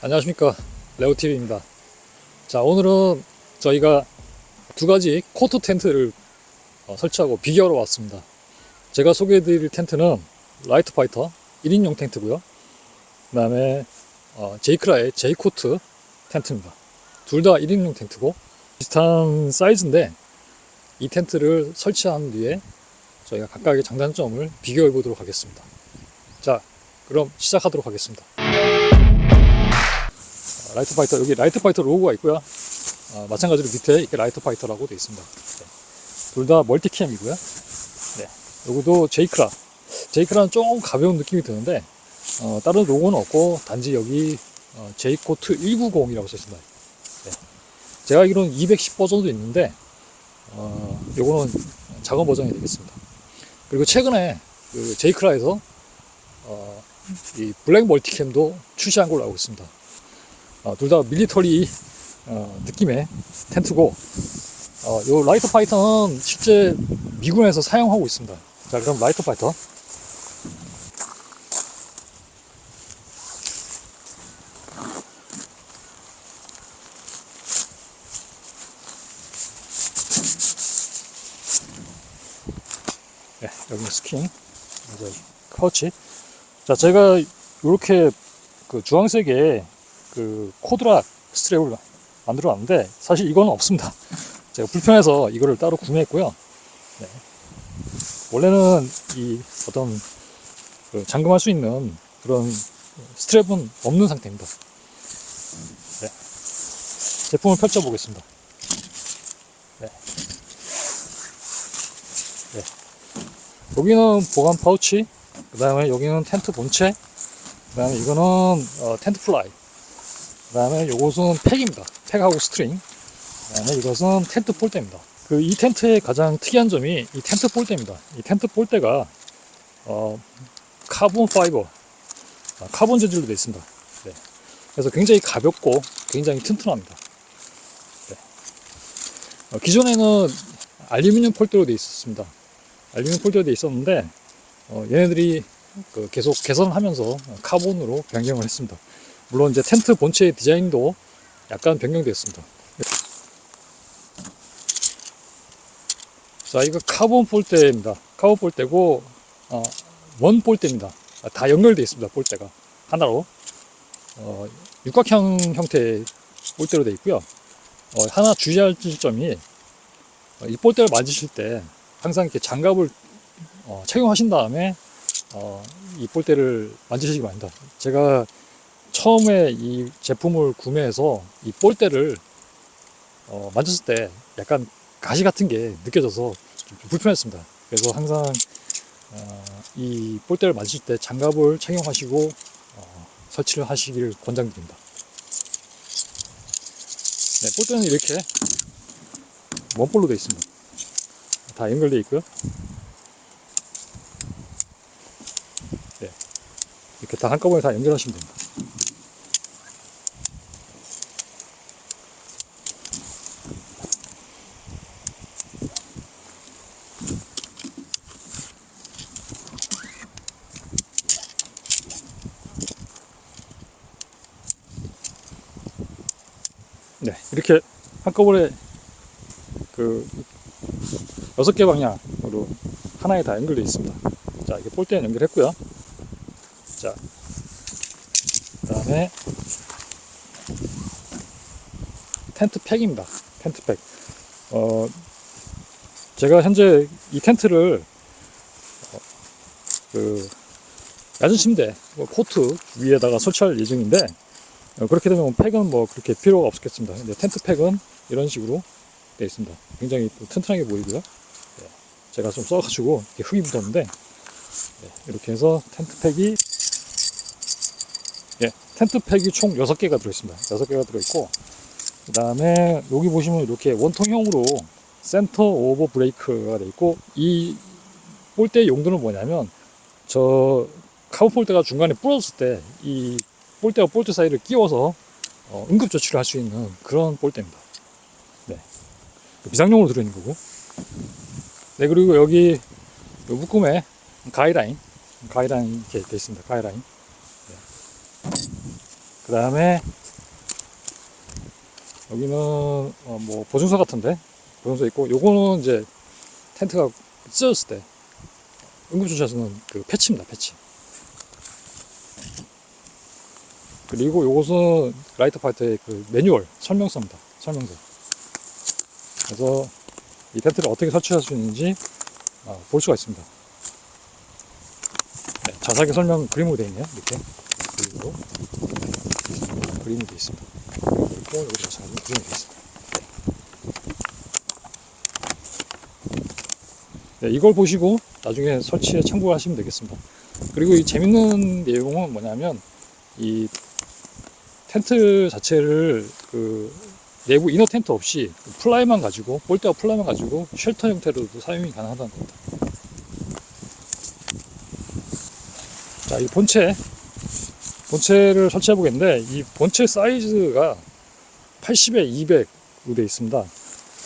안녕하십니까, 레오TV입니다. 자, 오늘은 저희가 두 가지 코트 텐트를 설치하고 비교하러 왔습니다. 제가 소개해드릴 텐트는 라이트 파이터 1인용 텐트고요. 그 다음에 제이크라의 제이코트 텐트입니다. 둘 다 1인용 텐트고 비슷한 사이즈인데 이 텐트를 설치한 뒤에 저희가 각각의 장단점을 비교해 보도록 하겠습니다. 자, 그럼 시작하도록 하겠습니다. 라이트 파이터, 여기 라이트 파이터 로고가 있고요. 마찬가지로 밑에 이렇게 라이트 파이터라고 되어 있습니다. 네. 둘 다 멀티캠이고요. 네. 요것도 제이크라는 조금 가벼운 느낌이 드는데 다른 로고는 없고 단지 여기 제이코트 190이라고 써있습니다. 네. 제가 알기로는 210 버전도 있는데 요거는 작은 버전이 되겠습니다. 그리고 최근에 그 제이크라에서 이 블랙 멀티캠도 출시한 걸로 알고 있습니다. 둘 다 밀리터리 느낌의 텐트고 요 라이트 파이터는 실제 미군에서 사용하고 있습니다. 자, 그럼 라이트 파이터 네, 여기는 스킨, 카우치. 자, 제가 이렇게 그 주황색의 그 코드락 스트랩을 만들어 놨는데 사실 이거는 없습니다. 제가 불편해서 이거를 따로 구매했고요. 네. 원래는 이 어떤 그 잠금할 수 있는 그런 스트랩은 없는 상태입니다. 네. 제품을 펼쳐 보겠습니다. 네. 네. 여기는 보관 파우치, 그 다음에 여기는 텐트 본체, 그 다음에 이거는 텐트 플라이, 그 다음에 요것은 팩입니다. 팩하고 스트링. 그 다음에 이것은 텐트 폴대입니다. 이 텐트의 가장 특이한 점이 이 텐트 폴대입니다. 이 텐트 폴대가 카본 파이버, 카본 재질로 되어 있습니다. 네. 그래서 굉장히 가볍고 굉장히 튼튼합니다. 네. 기존에는 알루미늄 폴대로 되어 있었습니다. 알루미늄 폴대로 되어 있었는데 얘네들이 계속 개선하면서 카본으로 변경을 했습니다. 물론 이제 텐트 본체의 디자인도 약간 변경되었습니다. 자, 이거 카본 볼대입니다. 카본 볼대고 원 볼대입니다. 다 연결되어 있습니다. 볼대가 하나로 육각형 형태의 볼대로 되어 있고요. 하나 주의할 점이 이 볼대를 만지실 때 항상 이렇게 장갑을 착용하신 다음에 이 볼대를 만지시기 바랍니다. 제가 처음에 이 제품을 구매해서 이 볼대를 만졌을 때 약간 가시 같은 게 느껴져서 좀 불편했습니다. 그래서 항상 이 볼대를 만질 때 장갑을 착용하시고 설치를 하시길 권장드립니다. 네, 볼대는 이렇게 원볼로 되어 있습니다. 다 연결되어 있고요. 네, 이렇게 다 한꺼번에 다 연결하시면 됩니다. 네, 이렇게 한꺼번에 6개 방향으로 하나에 다 연결되어 있습니다. 자, 이게 볼대는 연결했고요. 자, 그 다음에 텐트 팩입니다. 텐트 팩. 제가 현재 이 텐트를 얕은 침대, 코트 위에다가 설치할 예정인데 그렇게 되면 팩은 뭐 그렇게 필요가 없겠습니다. 근데 텐트 팩은 이런 식으로 되어 있습니다. 굉장히 또 튼튼하게 보이고요. 네, 제가 좀 써가지고 흙이 묻었는데 네, 이렇게 해서 텐트 팩이 총 6개가 들어있습니다. 6개가 들어있고 그 다음에 여기 보시면 이렇게 원통형으로 센터 오버 브레이크가 되어 있고 이 볼대의 용도는 뭐냐면 저 카본 볼대가 중간에 부러졌을 때 이 볼대와 볼대 사이를 끼워서 응급 조치를 할 수 있는 그런 볼대입니다. 네. 비상용으로 들어있는 거고. 네, 그리고 여기 묶음에 가이라인 이렇게 되어 있습니다. 가이라인. 네. 그 다음에 여기는 뭐 보증서 같은데, 보증서 있고, 요거는 이제 텐트가 찢어졌을 때 응급조치에서는 그 패치입니다, 패치. 그리고 요것은 라이트 파이터의 그 매뉴얼 설명서입니다, 설명서. 그래서 이 텐트를 어떻게 설치할 수 있는지 볼 수가 있습니다. 네, 자세하게 설명 그림으로 되어 있네요. 이렇게 그림으로 되어 있습니다. 그리고 여기 자세하게 그림으로 되어 있습니다. 네, 이걸 보시고 나중에 설치에 참고하시면 되겠습니다. 그리고 이 재밌는 내용은 뭐냐면, 이 텐트 자체를 그 내부 이너 텐트 없이 플라이만 가지고, 볼대와 플라이만 가지고 쉘터 형태로도 사용이 가능하다는 겁니다. 자, 이 본체를 설치해 보겠는데, 이 본체 사이즈가 80에 200으로 되어 있습니다.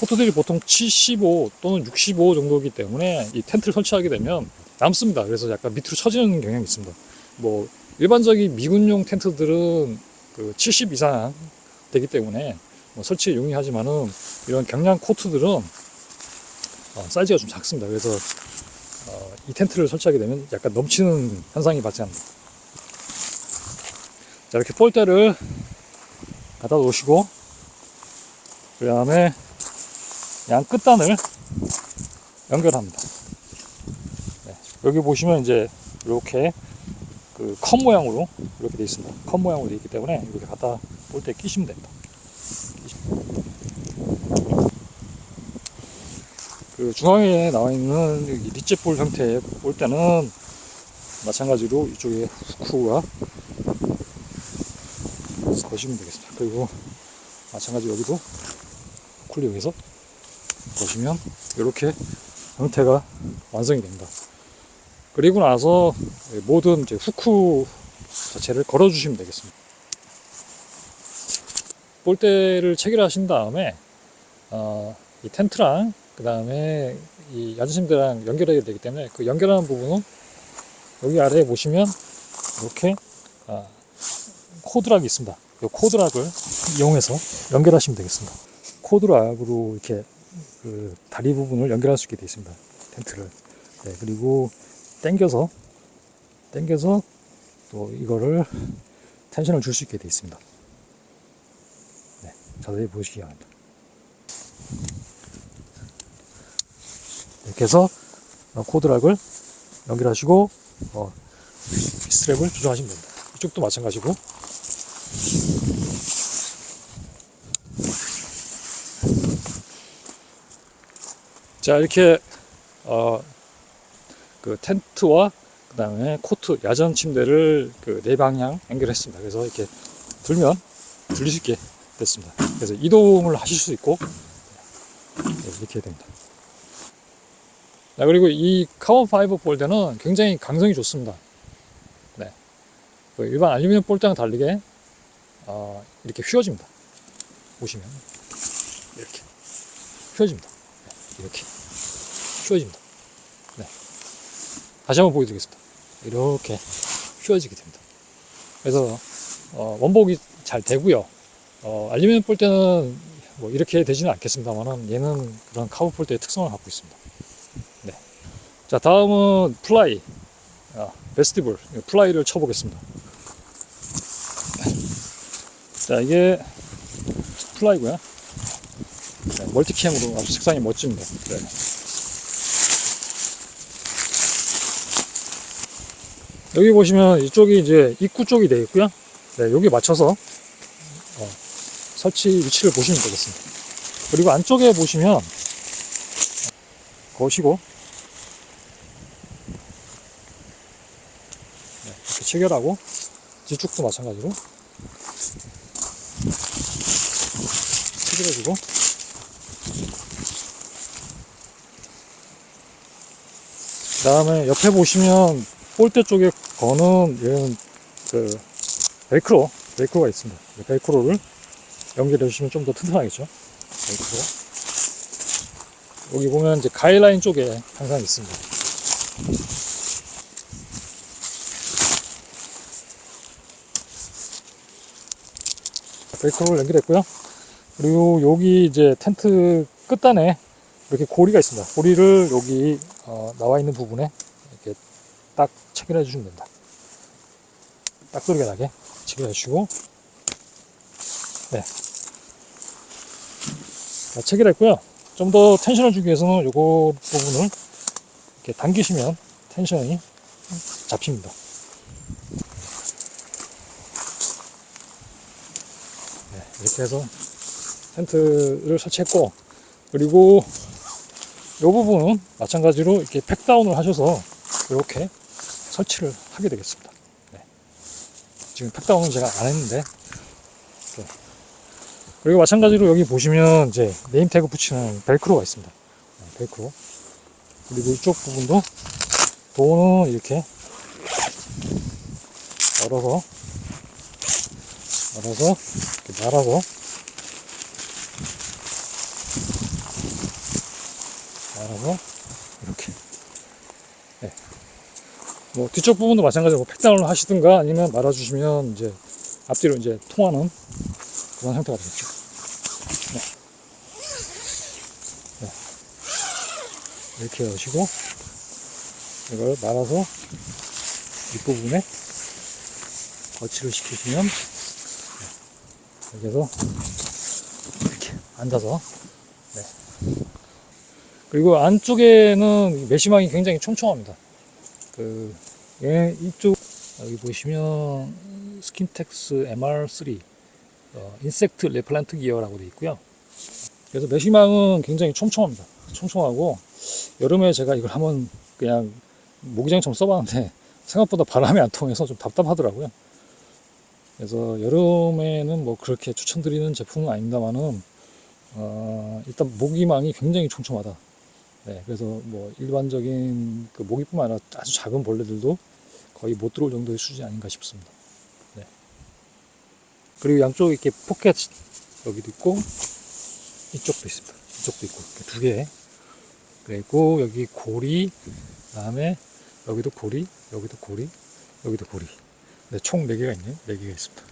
포트들이 보통 75 또는 65 정도이기 때문에 이 텐트를 설치하게 되면 남습니다. 그래서 약간 밑으로 처지는 경향이 있습니다. 뭐 일반적인 미군용 텐트들은 그 70 이상 되기 때문에 뭐 설치에 용이하지만은, 이런 경량 코트들은 사이즈가 좀 작습니다. 그래서 이 텐트를 설치하게 되면 약간 넘치는 현상이 발생합니다. 자, 이렇게 볼대를 갖다 놓으시고, 그 다음에 양 끝단을 연결합니다. 네, 여기 보시면 이제 이렇게 그 컵 모양으로 이렇게 되어 있습니다. 컵 모양으로 되어 있기 때문에 이렇게 갖다 볼대에 끼시면 됩니다. 그 중앙에 나와 있는 리제볼 형태의 볼대는 마찬가지로 이쪽에 후크가 거시면 되겠습니다. 그리고 마찬가지로 여기도 후크를 이용해서 보시면 이렇게 형태가 완성이 됩니다. 그리고 나서 모든 이제 후크 자체를 걸어 주시면 되겠습니다. 볼대를 체결하신 다음에 이 텐트랑 그 다음에 이 야전침대랑 연결해야 되기 때문에, 그 연결하는 부분은 여기 아래에 보시면 이렇게 코드락이 있습니다. 이 코드락을 이용해서 연결하시면 되겠습니다. 코드락으로 이렇게 그 다리 부분을 연결할 수 있게 되어 있습니다, 텐트를. 네, 그리고 당겨서 또 이거를 텐션을 줄 수 있게 되어 있습니다. 네, 자세히 보시기 바랍니다. 이렇게 해서 코드락을 연결하시고 스트랩을 조정하시면 됩니다. 이쪽도 마찬가지고. 자, 이렇게 그 텐트와 그 다음에 코트, 야전 침대를 그 네 방향 연결했습니다. 그래서 이렇게 들면 들릴 수 있게 됐습니다. 그래서 이동을 하실 수 있고, 이렇게 됩니다. 자, 그리고 이 카본 파이버 볼대는 굉장히 강성이 좋습니다. 네, 그 일반 알루미늄 볼대랑 다르게 이렇게 휘어집니다. 보시면 이렇게 휘어집니다. 네, 이렇게 휘어집니다. 네, 다시 한번 보여드리겠습니다. 이렇게 휘어지게 됩니다. 그래서 원복이 잘 되고요. 알루미늄 볼대는 뭐 이렇게 되지는 않겠습니다만은, 얘는 그런 카본 볼대의 특성을 갖고 있습니다. 네. 자, 다음은 플라이, 베스티블 플라이를 쳐보겠습니다. 자, 이게 플라이고요. 네, 멀티캠으로 아주 색상이 멋집니다. 네. 여기 보시면 이쪽이 이제 입구 쪽이 되어 있고요. 네, 여기 맞춰서 설치 위치를 보시면 되겠습니다. 그리고 안쪽에 보시면 거시고, 네, 이렇게 체결하고, 뒤쪽도 마찬가지로 체결해주고, 그 다음에 옆에 보시면 볼대 쪽에 거는 얘는 그 벨크로가 있습니다. 벨크로를 연결해 주시면 좀 더 튼튼하겠죠. 벨크로. 여기 보면 이제 가이드라인 쪽에 항상 있습니다. 벨크로를 연결했고요. 그리고 여기 이제 텐트 끝단에 이렇게 고리가 있습니다. 고리를 여기 나와 있는 부분에 이렇게 딱 체결해 주시면 됩니다. 딱 소리가 나게 체결해 주시고, 네. 자, 체결했고요. 좀 더 텐션을 주기 위해서는 요거 부분을 이렇게 당기시면 텐션이 잡힙니다. 네, 이렇게 해서 텐트를 설치했고, 그리고 이 부분은 마찬가지로 이렇게 팩다운을 하셔서 이렇게 설치를 하게 되겠습니다. 네. 지금 팩다운은 제가 안 했는데, 네. 그리고 마찬가지로 여기 보시면 이제 네임 태그 붙이는 벨크로가 있습니다. 네, 벨크로. 그리고 이쪽 부분도 도어는 이렇게 열어서 이렇게 말아서 이렇게. 네. 뭐 뒤쪽 부분도 마찬가지로 팩다운을 하시든가 아니면 말아주시면 이제 앞뒤로 이제 통하는 그런 형태가 되겠죠. 네. 네. 이렇게 하시고 이걸 말아서 윗부분에 거치를 시키시면, 네. 여기서 이렇게 앉아서, 네. 그리고 안쪽에는 메시망이 굉장히 촘촘합니다. 이쪽 여기 보시면 스킨텍스 MR3 인섹트 레플란트 기어라고 되어 있고요. 그래서 메시망은 굉장히 촘촘합니다. 촘촘하고 여름에 제가 이걸 한번 그냥 모기장처럼 써봤는데 생각보다 바람이 안 통해서 좀 답답하더라고요. 그래서 여름에는 뭐 그렇게 추천드리는 제품은 아닙니다만은 일단 모기망이 굉장히 촘촘하다. 네, 그래서 뭐 일반적인 그 모기뿐만 아니라 아주 작은 벌레들도 거의 못 들어올 정도의 수준이 아닌가 싶습니다. 네. 그리고 양쪽에 이렇게 포켓 여기도 있고 이쪽도 있습니다. 이쪽도 있고 이렇게 두 개. 그리고 여기 고리, 그다음에 여기도 고리, 여기도 고리, 여기도 고리. 네, 총 4개가 있네요. 4개가 있습니다.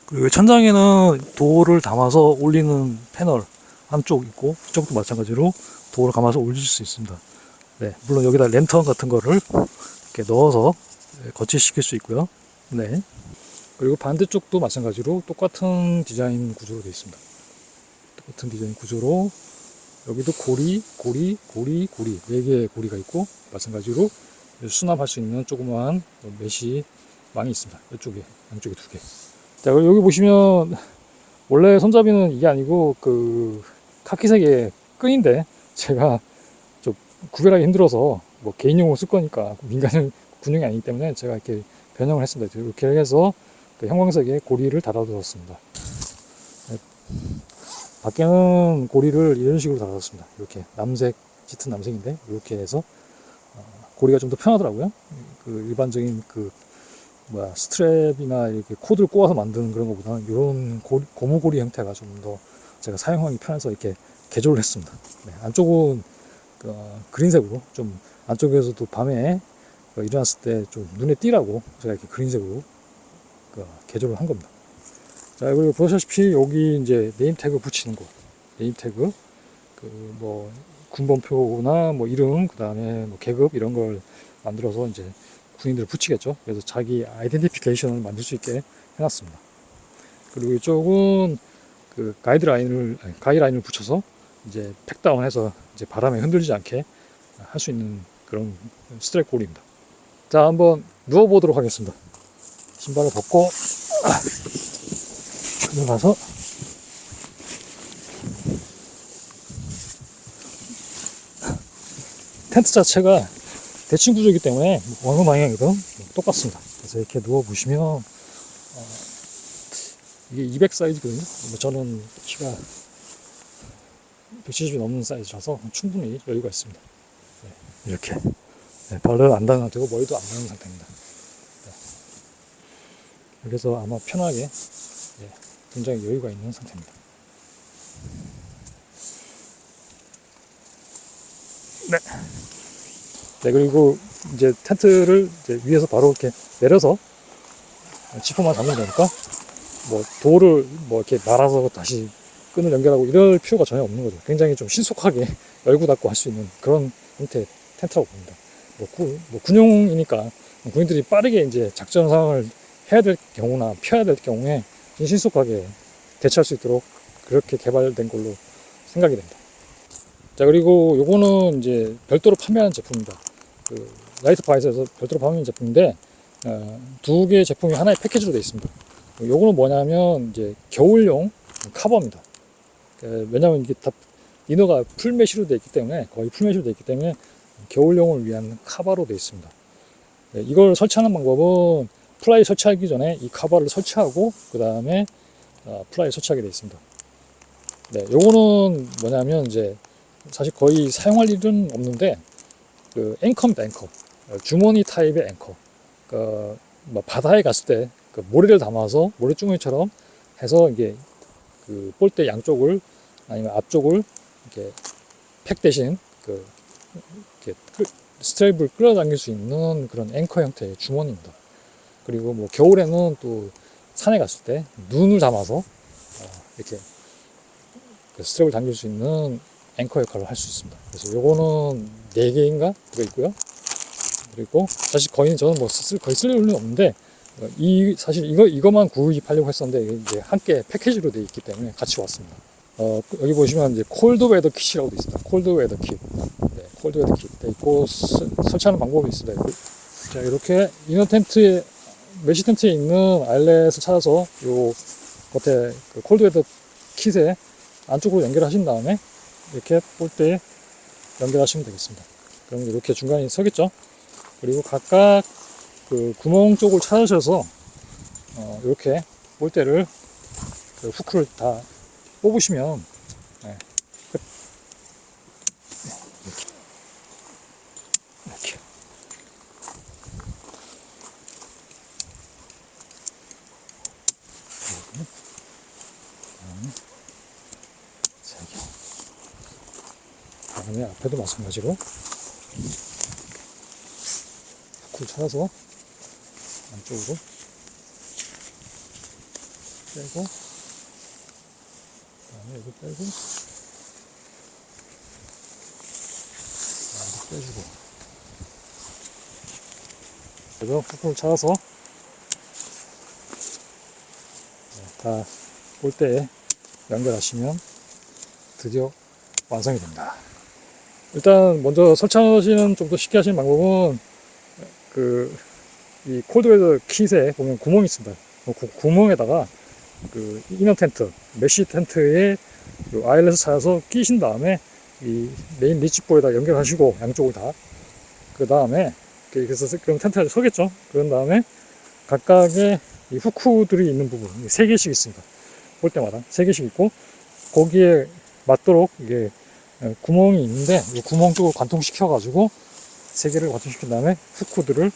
그리고 천장에는 도어를 담아서 올리는 패널 한쪽 있고 이쪽도 마찬가지로 도어를 감아서 올릴 수 있습니다. 네, 물론 여기다 랜턴 같은 거를 이렇게 넣어서 거치시킬 수 있고요. 네. 그리고 반대쪽도 마찬가지로 똑같은 디자인 구조로 되어 있습니다. 똑같은 디자인 구조로 여기도 고리, 4개의 고리가 있고 마찬가지로 수납할 수 있는 조그마한 메시 망이 있습니다. 이쪽에, 안쪽에 2개. 자, 그리고 여기 보시면 원래 손잡이는 이게 아니고 그 카키색의 끈인데 제가 좀 구별하기 힘들어서 뭐 개인용으로 쓸 거니까 민간 군용이 아니기 때문에 제가 이렇게 변형을 했습니다. 이렇게 해서 그 형광색의 고리를 달아두었습니다. 네. 밖에는 고리를 이런 식으로 달아뒀습니다. 이렇게 남색, 짙은 남색인데 이렇게 해서 고리가 좀 더 편하더라고요. 그 일반적인 그 스트랩이나 이렇게 코드를 꼬아서 만드는 그런 것보다는 이런 고무고리 형태가 좀 더 제가 사용하기 편해서 이렇게 개조를 했습니다. 네, 안쪽은 그린색으로 좀 안쪽에서도 밤에 일어났을 때 좀 눈에 띄라고 제가 이렇게 그린색으로 개조를 한 겁니다. 자, 그리고 보시다시피 여기 이제 네임 태그 붙이는 곳, 네임 태그 뭐 군번표나 뭐 이름, 그 다음에 뭐 계급 이런 걸 만들어서 이제 군인들을 붙이겠죠. 그래서 자기 아이덴티피케이션을 만들 수 있게 해놨습니다. 그리고 이쪽은 그 가이드라인을 붙여서 이제 팩다운해서 이제 바람에 흔들리지 않게 할 수 있는 그런 스트랩 고리입니다. 자, 한번 누워보도록 하겠습니다. 신발을 벗고 들어가서 텐트 자체가 대칭 구조이기 때문에 어느 방향이든 똑같습니다. 그래서 이렇게 누워 보시면 이게 200 사이즈거든요. 저는 키가 170이 넘는 사이즈라서 충분히 여유가 있습니다. 네, 이렇게 발을 안 닿는 상태고 머리도 안 닿는 상태입니다. 네. 그래서 아마 편하게 굉장히 여유가 있는 상태입니다. 네. 네, 그리고 이제 텐트를 이제 위에서 바로 이렇게 내려서 지퍼만 잡으면 되니까 뭐 돌을 뭐 이렇게 말아서 다시 끈을 연결하고 이럴 필요가 전혀 없는 거죠. 굉장히 좀 신속하게 열고 닫고 할 수 있는 그런 형태의 텐트라고 봅니다. 뭐 군용이니까 군인들이 빠르게 이제 작전 상황을 해야 될 경우나 피해야 될 경우에 신속하게 대처할 수 있도록 그렇게 개발된 걸로 생각이 됩니다. 자, 그리고 요거는 이제 별도로 판매하는 제품입니다. 그 라이트 파이터에서 별도로 판매하는 제품인데, 두 개의 제품이 하나의 패키지로 되어 있습니다. 요거는 뭐냐면 이제 겨울용 커버입니다. 왜냐면 이게 다 이너가 풀메쉬로 되어 있기 때문에, 거의 풀메쉬로 되어 있기 때문에 겨울용을 위한 커버로 되어 있습니다. 이걸 설치하는 방법은 플라이 설치하기 전에 이 커버를 설치하고 그 다음에 플라이 설치하게 되어 있습니다. 네, 요거는 뭐냐면 이제 사실 거의 사용할 일은 없는데, 그 앵커입니다. 앵커, 주머니 타입의 앵커. 뭐 바다에 갔을 때 그 모래를 담아서 모래주머니처럼 해서 이게 그 볼대 양쪽을 아니면 앞쪽을 이렇게 팩 대신 그 이렇게 스트랩을 끌어당길 수 있는 그런 앵커 형태의 주머니입니다. 그리고 뭐 겨울에는 또 산에 갔을 때 눈을 담아서 이렇게 그 스트랩을 당길 수 있는 앵커 역할을 할 수 있습니다. 그래서 요거는 4개인가 들어있고요. 그리고 사실 거의 저는 뭐 거의 쓸 일은 없는데, 사실 이거만 구입하려고 했었는데 이제 함께 패키지로 되어 있기 때문에 같이 왔습니다. 여기 보시면 이제 콜드 웨더 킷이라고 되어 있습니다. 콜드 웨더 킷. 네, 콜드 웨더 킷 되어 있고 설치하는 방법이 있습니다. 자, 이렇게 이너 텐트에 메쉬 텐트에 있는 아일렛을 찾아서 요 겉에 그 콜드 웨더 킷에 안쪽으로 연결하신 다음에 이렇게 볼대에 연결하시면 되겠습니다. 그럼 이렇게 중간에 서겠죠. 그리고 각각 그 구멍 쪽을 찾으셔서 이렇게 볼대를 그 후크를 다 뽑으시면, 네, 이렇게 다음에 앞에도 마찬가지로 후크를 찾아서 안쪽으로 빼고, 그다음에 이거 빼고, 이거 빼주고, 그래서 후크를 찾아서 다 볼대에 연결하시면 드디어 완성이 됩니다. 일단 먼저 설치하시는 좀 더 쉽게 하시는 방법은 이 콜드웨더 킷에 보면 구멍이 있습니다. 구멍에다가 그 이너 텐트, 메쉬 텐트에 아일렛을 찾아서 끼신 다음에 이 메인 리치볼에다 연결하시고 양쪽을 다, 그 다음에 그래서 그럼 텐트가 서겠죠. 그런 다음에 각각의 이 후크들이 있는 부분 3개씩 있습니다. 볼 때마다 3개씩 있고, 거기에 맞도록 이게 구멍이 있는데 이 구멍 쪽을 관통시켜 가지고 3개를 관통시킨 다음에 후크들을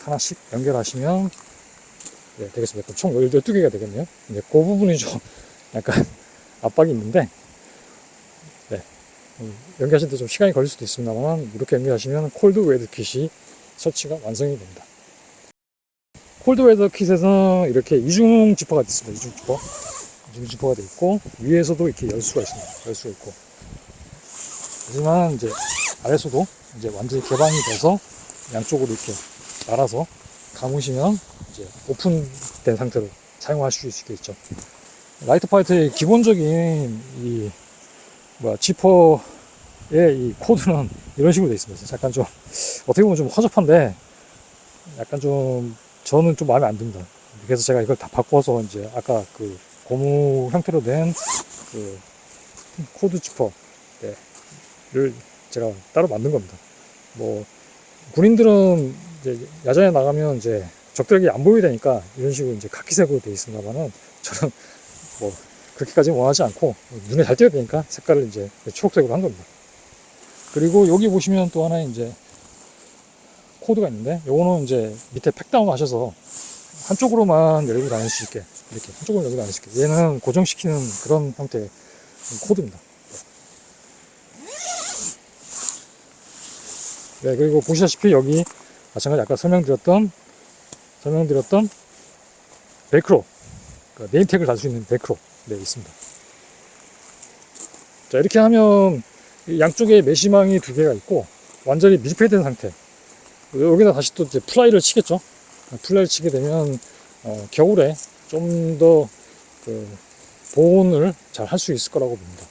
하나씩 연결하시면, 네, 되겠습니다. 총 12개가 되겠네요. 이제 그 부분이 좀 약간 압박이 있는데, 네, 연결하실 때 좀 시간이 걸릴 수도 있습니다만 이렇게 연결하시면 콜드 웨더 킷이 설치가 완성이 됩니다. 콜드 웨더 킷에서는 이렇게 이중 지퍼가 있습니다. 이중 지퍼가 되어 있고, 위에서도 이렇게 열 수가 있습니다. 열 수가 있고, 하지만 이제 아래서도 이제 완전히 개방이 돼서 양쪽으로 이렇게 말아서 감으시면 이제 오픈된 상태로 사용하실 수 있겠죠. 라이트 파이터의 기본적인 지퍼의 이 코드는 이런 식으로 되어 있습니다. 약간 좀 어떻게 보면 좀 허접한데 약간 좀 저는 좀 마음에 안 듭니다. 그래서 제가 이걸 다 바꿔서 이제 아까 그 고무 형태로 된 그 코드 지퍼를 제가 따로 만든 겁니다. 뭐 군인들은 이제 야전에 나가면 이제 적들에게 안 보이게 되니까 이런 식으로 이제 카키색으로 되어 있습니다만은, 저는 뭐 그렇게까지는 원하지 않고 눈에 잘 띄어야 되니까 색깔을 이제 초록색으로 한 겁니다. 그리고 여기 보시면 또 하나 이제 코드가 있는데, 요거는 이제 밑에 팩다운 하셔서 한쪽으로만 열고 다닐 수 있게, 이렇게 한쪽으로 열고 다닐 수 있게 얘는 고정시키는 그런 형태의 코드입니다. 네, 그리고 보시다시피 여기 마찬가지 아까 설명드렸던 벨크로 그 네임택을 달 수 있는 벨크로 있습니다. 자, 이렇게 하면 양쪽에 메시망이 두 개가 있고 완전히 밀폐된 상태. 여기다 다시 또 이제 플라이를 치겠죠. 플라이를 치게 되면 겨울에 좀 더 그 보온을 잘 할 수 있을 거라고 봅니다.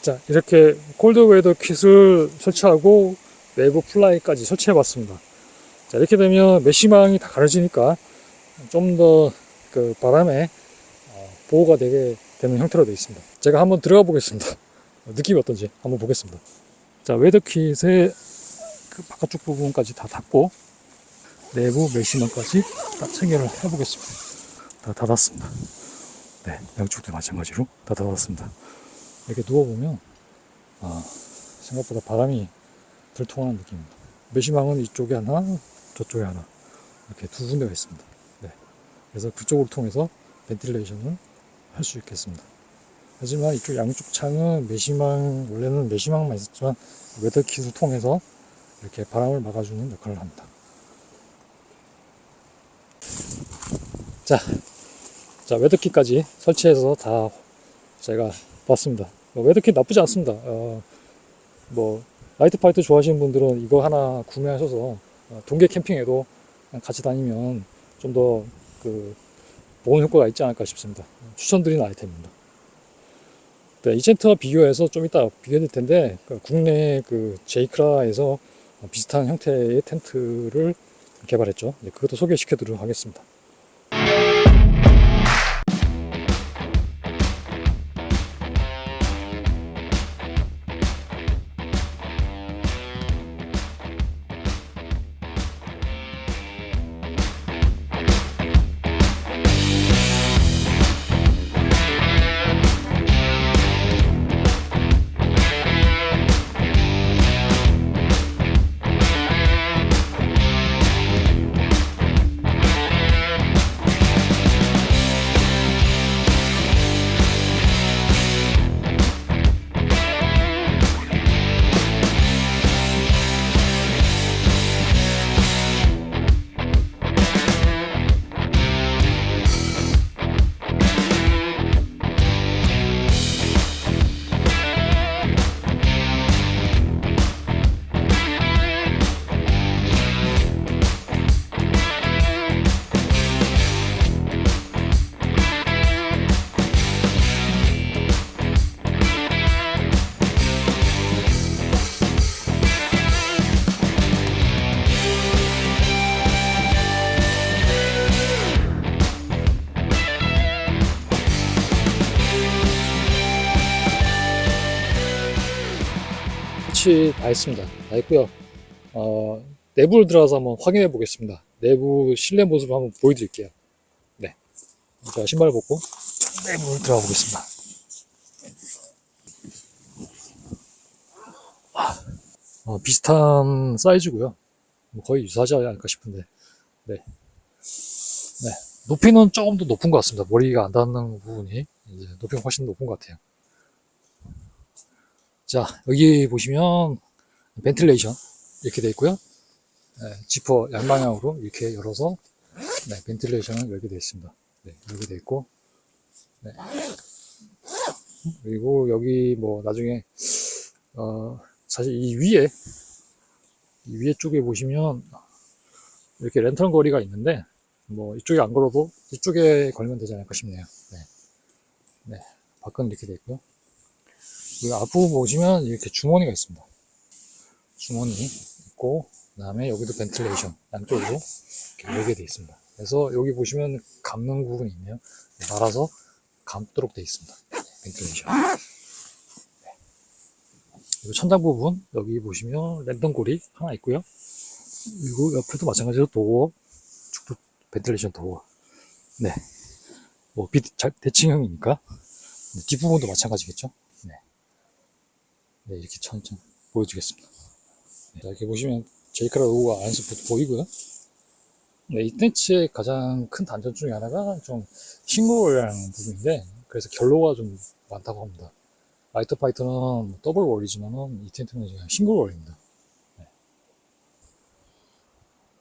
자, 이렇게 콜드웨더 킷을 설치하고 내부 플라이까지 설치해 봤습니다. 자, 이렇게 되면 메시망이 다 가려지니까 좀 더 그 바람에 보호가 되게 되는 형태로 되어 있습니다. 제가 한번 들어가 보겠습니다. 느낌이 어떤지 한번 보겠습니다. 자, 웨더킷의 그 바깥쪽 부분까지 다 닫고 내부 메시망까지 다 체결을 해 보겠습니다. 다 닫았습니다. 네, 양쪽도 마찬가지로 다 닫았습니다. 이렇게 누워보면 생각보다 바람이 덜 통하는 느낌입니다. 메시망은 이쪽에 하나, 저쪽에 하나 이렇게 두 군데가 있습니다. 네, 그래서 그쪽을 통해서 벤틸레이션을 할 수 있겠습니다. 하지만 이쪽 양쪽 창은 메시망, 원래는 메시망만 있었지만 웨더킷을 통해서 이렇게 바람을 막아주는 역할을 합니다. 자, 웨더킷까지 설치해서 다 제가 봤습니다. 웨더킷 나쁘지 않습니다. 라이트 파이터 좋아하시는 분들은 이거 하나 구매하셔서 동계 캠핑에도 같이 다니면 좀 더 그 보온 효과가 있지 않을까 싶습니다. 추천드리는 아이템입니다. 네, 이 텐트와 비교해서 좀 이따 비교해드릴 텐데 국내 그 제이크라에서 비슷한 형태의 텐트를 개발했죠. 네, 그것도 소개시켜드리도록 하겠습니다. 설치 다 했습니다. 다 했고요. 내부를 들어가서 한번 확인해 보겠습니다. 내부 실내 모습을 한번 보여드릴게요. 네. 자, 신발을 벗고 내부를 들어가 보겠습니다. 비슷한 사이즈고요. 거의 유사하지 않을까 싶은데. 네. 네. 높이는 조금 더 높은 것 같습니다. 머리가 안 닿는 부분이 이제 높이가 훨씬 높은 것 같아요. 자, 여기 보시면 벤틸레이션 이렇게 되어 있고요. 네, 지퍼 양방향으로 이렇게 열어서 네, 벤틸레이션을 열게 되어 있습니다. 네, 열게 되어 있고, 네. 그리고 여기 뭐 나중에 사실 이 위에 쪽에 보시면 이렇게 랜턴 거리가 있는데 뭐 이쪽에 안 걸어도 이쪽에 걸면 되지 않을까 싶네요. 네, 네, 밖은 이렇게 되어 있고요. 그 앞부분 보시면 이렇게 주머니가 있습니다. 주머니 있고, 그 다음에 여기도 벤틸레이션 양쪽으로 이렇게 열게 되어 있습니다. 그래서 여기 보시면 감는 부분이 있네요. 말아서 감도록 되어 있습니다. 벤틸레이션. 네. 그리고 천장 부분 여기 보시면 랜턴고리 하나 있고요. 그리고 옆에도 마찬가지로 도어, 축도 벤틸레이션 도어. 네. 뭐 대칭형이니까 뒷부분도 마찬가지겠죠. 네. 네, 이렇게 천천히 보여주겠습니다. 네, 이렇게 보시면 제이크라 로고가 안에서 보이고요. 네, 이 텐츠의 가장 큰 단점 중에 하나가 좀 싱글월이라는 부분인데, 그래서 결로가 좀 많다고 합니다. 라이트 파이터는 더블 월이지만은 이 텐트는 그냥 싱글월입니다. 네.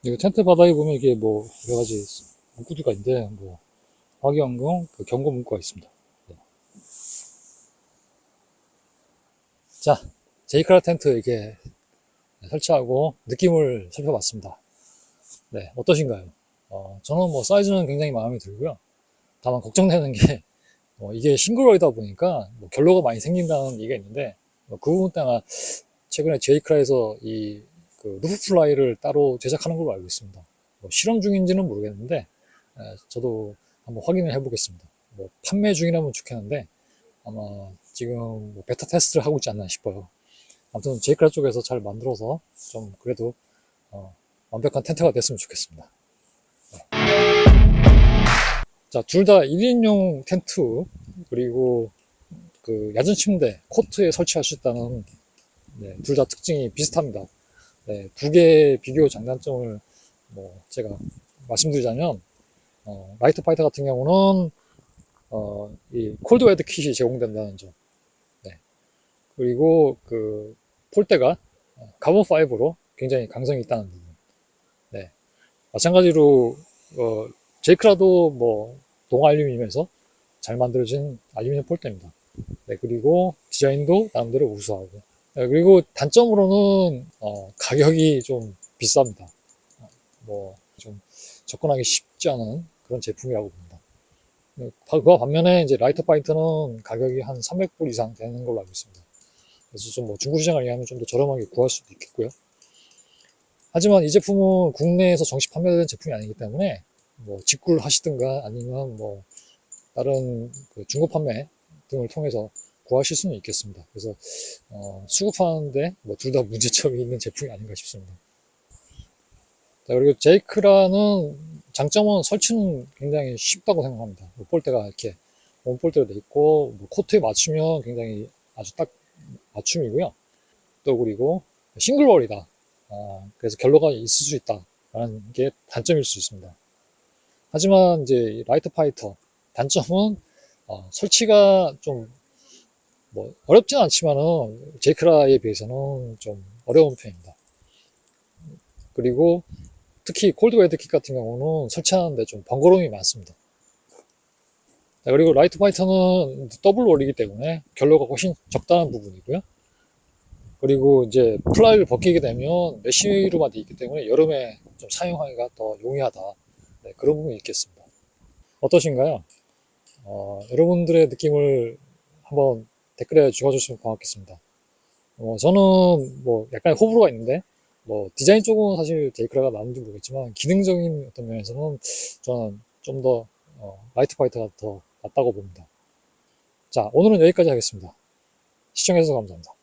이거 텐트 바닥에 보면 이게 뭐 여러 가지 문구가 있는데 뭐 화기연경 그 경고 문구가 있습니다. 네. 자, 제이크라 텐트 이렇게 설치하고 느낌을 살펴봤습니다. 네, 어떠신가요? 저는 뭐 사이즈는 굉장히 마음에 들고요. 다만 걱정되는 게 이게 싱글월이다 보니까 뭐 결로가 많이 생긴다는 얘기가 있는데 그 부분 때문에 최근에 제이크라에서 그 루프 플라이를 따로 제작하는 걸로 알고 있습니다. 뭐 실험 중인지는 모르겠는데 저도 한번 확인을 해보겠습니다. 뭐 판매 중이라면 좋겠는데 아마 지금 뭐 베타 테스트를 하고 있지 않나 싶어요. 아무튼 제이크라 쪽에서 잘 만들어서 좀 그래도 완벽한 텐트가 됐으면 좋겠습니다. 자, 둘 다 1인용 텐트 그리고 그 야전 침대 코트에 설치할 수 있다는 네, 둘 다 특징이 비슷합니다. 네, 두 개의 비교 장단점을 뭐 제가 말씀드리자면 라이트 파이터 같은 경우는 이 콜드 웨드 킷이 제공된다는 점. 네. 그리고 그 폴대가 카본 파이브로 굉장히 강성이 있다는 부분. 네. 마찬가지로 제이크라도 뭐 동알루미늄에서 잘 만들어진 알루미늄 폴대입니다. 네, 그리고 디자인도 나름대로 우수하고. 네, 그리고 단점으로는 가격이 좀 비쌉니다. 뭐 좀 접근하기 쉽지 않은 그런 제품이라고 봅니다. 네, 그와 반면에 이제 라이터 파이터는 가격이 한 300불 이상 되는 걸로 알고 있습니다. 그래서 좀 뭐 중고 시장을 이용하면 좀 더 저렴하게 구할 수도 있겠고요. 하지만 이 제품은 국내에서 정식 판매된 제품이 아니기 때문에 뭐 직구를 하시든가 아니면 뭐 다른 그 중고 판매 등을 통해서 구하실 수는 있겠습니다. 그래서 수급하는데 뭐 둘 다 문제점이 있는 제품이 아닌가 싶습니다. 자, 그리고 제이크라는 장점은 설치는 굉장히 쉽다고 생각합니다. 뭐 볼대가 이렇게 원볼대로 돼 있고 뭐 코트에 맞추면 굉장히 아주 딱 맞춤이고요. 또 그리고 싱글월이다. 그래서 결로가 있을 수 있다라는 게 단점일 수 있습니다. 하지만 이제 라이트 파이터 단점은 설치가 좀 뭐 어렵진 않지만은 제이크라에 비해서는 좀 어려운 편입니다. 그리고 특히 콜드 웨드킷 같은 경우는 설치하는데 좀 번거로움이 많습니다. 자, 그리고 라이트 파이터는 더블 월이기 때문에 결로가 훨씬 적다는 부분이고요. 그리고 이제 플라이를 벗기게 되면 메쉬로만 되어 있기 때문에 여름에 좀 사용하기가 더 용이하다. 네, 그런 부분이 있겠습니다. 어떠신가요? 여러분들의 느낌을 한번 댓글에 적어주시면 고맙겠습니다. 저는 뭐 약간 호불호가 있는데 뭐 디자인 쪽은 사실 제이크라가 나은지 모르겠지만 기능적인 어떤 면에서는 저는 좀 더 라이트 파이터가 더 낫다고 봅니다. 자, 오늘은 여기까지 하겠습니다. 시청해주셔서 감사합니다.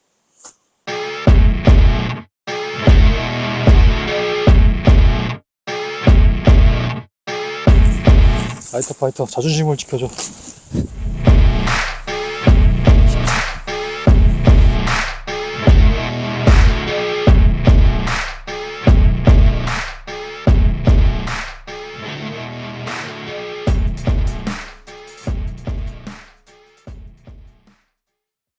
라이트 파이터 자존심을 지켜줘.